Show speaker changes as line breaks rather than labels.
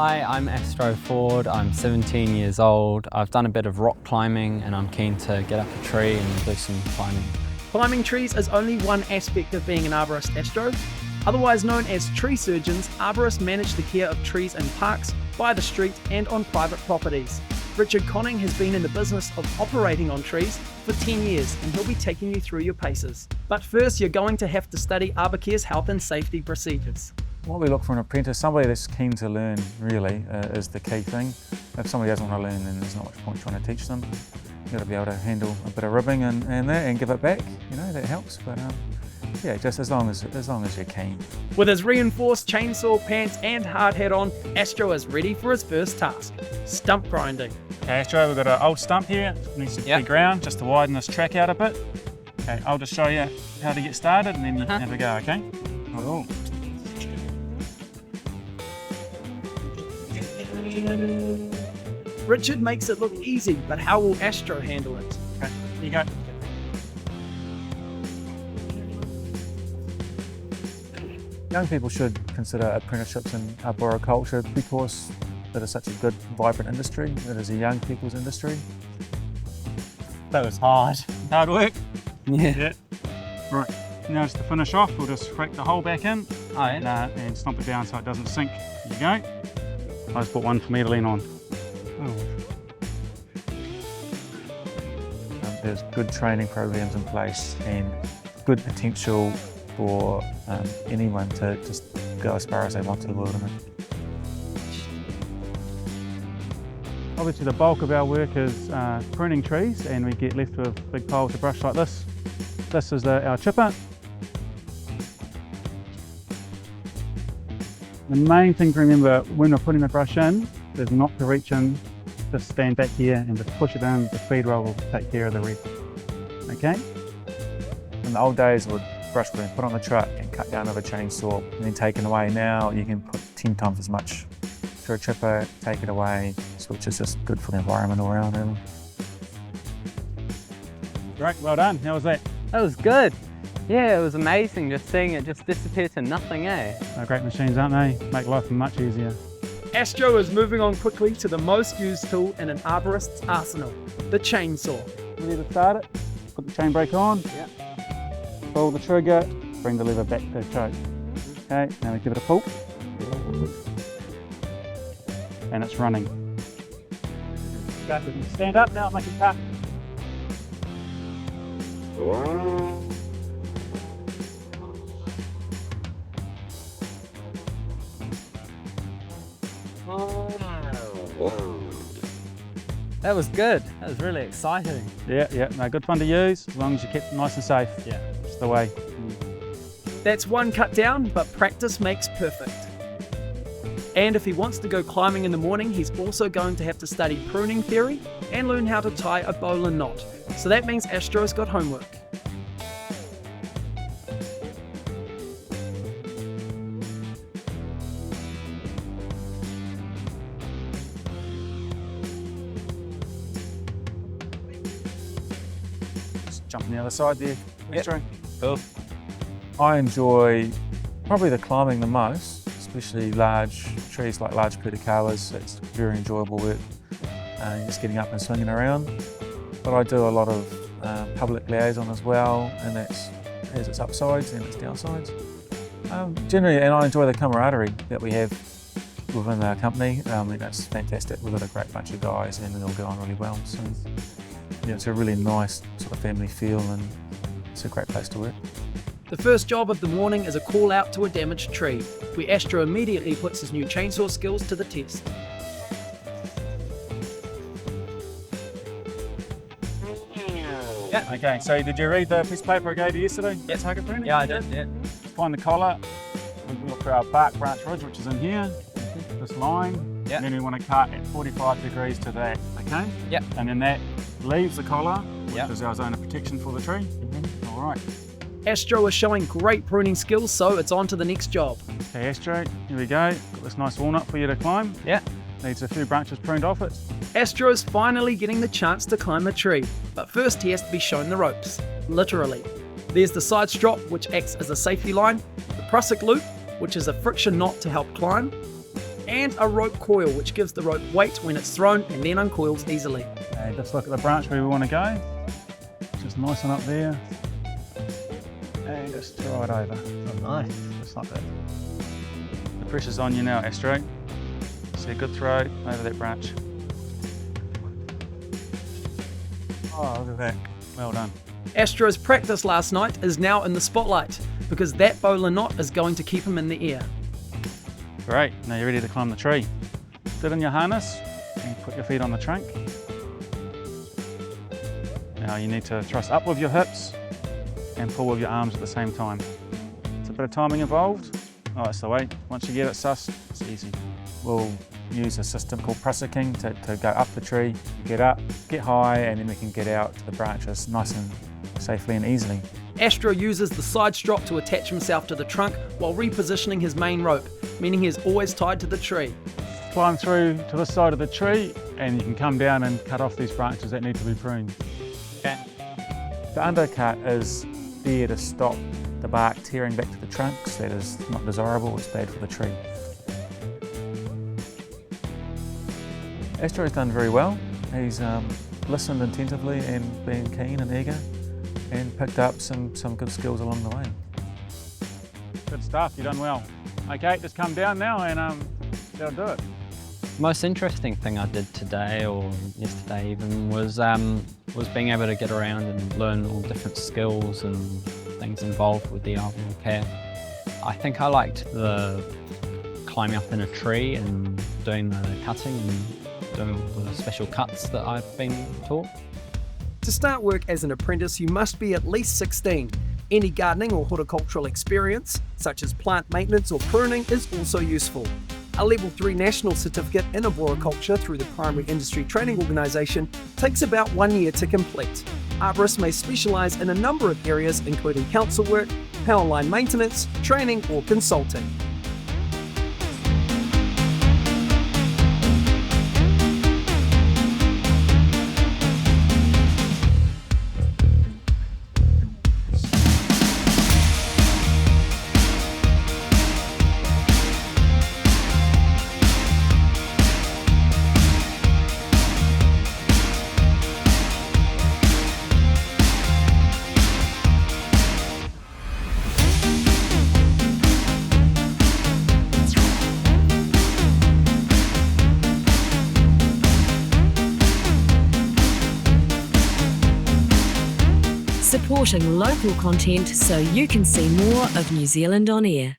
Hi, I'm Astro Ford. I'm 17 years old. I've done a bit of rock climbing and I'm keen to get up a tree and do some climbing.
Climbing trees is only one aspect of being an arborist, Astro. Otherwise known as tree surgeons, arborists manage the care of trees in parks, by the street and on private properties. Richard Conning has been in the business of operating on trees for 10 years and he'll be taking you through your paces. But first you're going to have to study Arborcare's health and safety procedures.
What we look for in an apprentice, somebody that's keen to learn really is the key thing. If somebody doesn't want to learn, then there's not much point trying to teach them. You've got to be able to handle a bit of ribbing and give it back, that helps. But yeah, just as long as you're keen.
With his reinforced chainsaw pants and hard hat on, Astro is ready for his first task, stump grinding.
Okay, Astro, we've got an old stump here. It needs to be ground just to widen this track out a bit. Okay, I'll just show you how to get started and then you can have a go, okay? Oh.
Richard makes it look easy, but how will Astro handle it?
Okay, here you go.
Young people should consider apprenticeships in arboriculture because it is such a good, vibrant industry. It is a young people's industry.
That was hard. Hard work.
Yeah.
Right, now just to finish off, we'll just crack the hole back in and stomp it down so it doesn't sink. There you go. I just put one for me to lean on.
There's good training programs in place and good potential for anyone to just go as far as they want to the wilderness.
Obviously the bulk of our work is pruning trees and we get left with big piles of brush like this. This is our chipper. The main thing to remember when we're putting the brush in is not to reach in, just stand back here and just push it in. The feed roll will take care of the rest. Okay?
In the old days, brush would be put on the truck and cut down with a chainsaw and then taken away. Now you can put 10 times as much through a chipper, take it away, which is just good for the environment all around. Really.
Great, well done. How was that?
That was good. Yeah, it was amazing just seeing it just disappear to nothing, eh?
They're great machines, aren't they? Make life much easier.
Astro is moving on quickly to the most used tool in an arborist's arsenal, the chainsaw.
Ready to start it? Put the chain brake on. Pull the trigger, bring the lever back to choke. Okay, now we give it a pull. And it's running. Stand up now, make a cut.
That was good. That was really exciting.
Yeah, no, good fun to use, as long as you keep it nice and safe.
Yeah.
That's the way.
That's one cut down, but practice makes perfect. And if he wants to go climbing in the morning, he's also going to have to study pruning theory and learn how to tie a bowline knot. So that means Astro's got homework.
Jump on the other side there.
Yep. Cool.
I enjoy probably the climbing the most, especially large trees like large purikawas. It's very enjoyable work, just getting up and swinging around. But I do a lot of public liaison as well, and that has its upsides and its downsides. Generally, and I enjoy the camaraderie that we have within our company. That's fantastic. We've got a great bunch of guys and it all go on really well. So yeah, it's a really nice sort of family feel and it's a great place to work.
The first job of the morning is a call out to a damaged tree, where Astro immediately puts his new chainsaw skills to the test.
Yeah. Okay, so did you read the piece of paper I gave you yesterday?
Yeah.
Target pruning?
Yeah, I did, yeah.
Find the collar, we look for our bark branch ridge, which is in here, this line,
Yeah.
and then we want to cut at 45 degrees to that, okay?
Yep.
And then that leaves the collar, which
Yep.
is our zone of protection for the tree. All right.
Astro is showing great pruning skills, so it's on to the next job.
Okay, Astro, here we go. Got this nice walnut for you to climb.
Yeah.
Needs a few branches pruned off it.
Astro's finally getting the chance to climb a tree, but first he has to be shown the ropes, literally. There's the side strop, which acts as a safety line, the prusik loop, which is a friction knot to help climb, and a rope coil, which gives the rope weight when it's thrown and then uncoils easily.
Okay, just look at the branch where we want to go. Just nice and up there. And just throw it over. Oh, nice. Just like that.
The pressure's on you now, Astro. See a good throw over that branch. Oh, look at that. Well done.
Astro's practice last night is now in the spotlight because that bowler knot is going to keep him in the air.
Great, now you're ready to climb the tree. Sit in your harness and put your feet on the trunk. Now you need to thrust up with your hips and pull with your arms at the same time. It's a bit of timing involved. Oh, that's the way. Once you get it sussed, it's easy. We'll use a system called prusicking to go up the tree, get up, get high, and then we can get out to the branches nice and safely and easily.
Astro uses the side strop to attach himself to the trunk while repositioning his main rope, meaning he is always tied to the tree.
Climb through to this side of the tree and you can come down and cut off these branches that need to be pruned.
Okay. The undercut is there to stop the bark tearing back to the trunks. That is not desirable, it's bad for the tree. Astro has done very well. He's listened attentively and been keen and eager and picked up some good skills along the way.
Good stuff, you've done well. Okay, just come down now and they'll do it.
Most interesting thing I did today, or yesterday even, was being able to get around and learn all different skills and things involved with the arboriculture care. I think I liked the climbing up in a tree and doing the cutting and doing all the special cuts that I've been taught.
To start work as an apprentice, you must be at least 16. Any gardening or horticultural experience, such as plant maintenance or pruning, is also useful. A Level 3 National Certificate in Arboriculture through the Primary Industry Training Organisation takes about 1 year to complete. Arborists may specialise in a number of areas including council work, power line maintenance, training or consulting.
Supporting local content so you can see more of New Zealand on air.